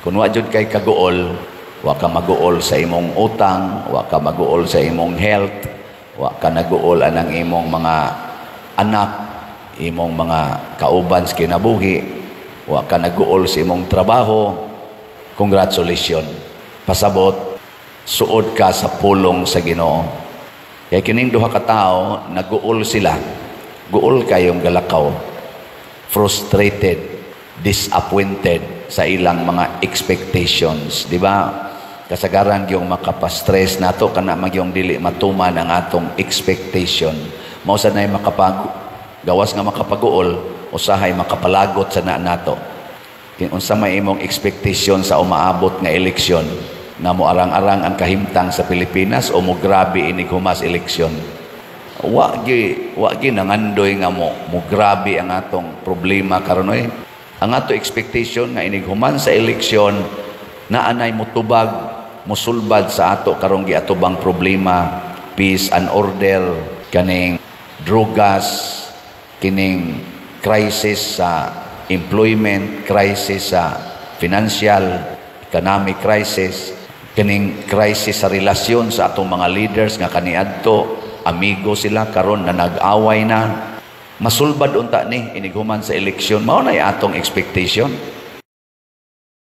Kung wa jud kay kaguol, wa ka maguol sa imong utang, wa ka maguol sa imong health, wa ka naguol anang imong mga anak, imong mga kauban sa kinabuhi, wa ka naguol sa imong trabaho. Congratulations. Pasabot, suod ka sa pulong sa Ginoo. Kaya kining duha ka tawo, naguol sila. Guol kayong galakaw. Frustrated, disappointed sa ilang mga expectations, di ba? Kasagaran yung makapastress nato kana magyong dili matuman ang atong expectation. Mao sa nay gawas nga makapaguol, usahay makapalagot sa nato. Unsa may imong expectation sa umaabot nga eleksyon, nga mo arang-arang ang kahimtang sa Pilipinas o mo grabe inig humas eleksyon? Wa gi nangandoy nga mo grabe ang atong problema karon oy. Ang ato expectation nga inig human sa eleksyon na anay motubag, mosulbad sa ato karong giatubang problema, peace and order, kaning drugas, kining crisis sa employment, crisis sa financial, economic crisis, kining crisis sa relasyon sa atong mga leaders nga kaniadto amigo sila karon na nag-away na. Masulbad unta ni iniguman sa eleksyon. Mao nay atong expectation.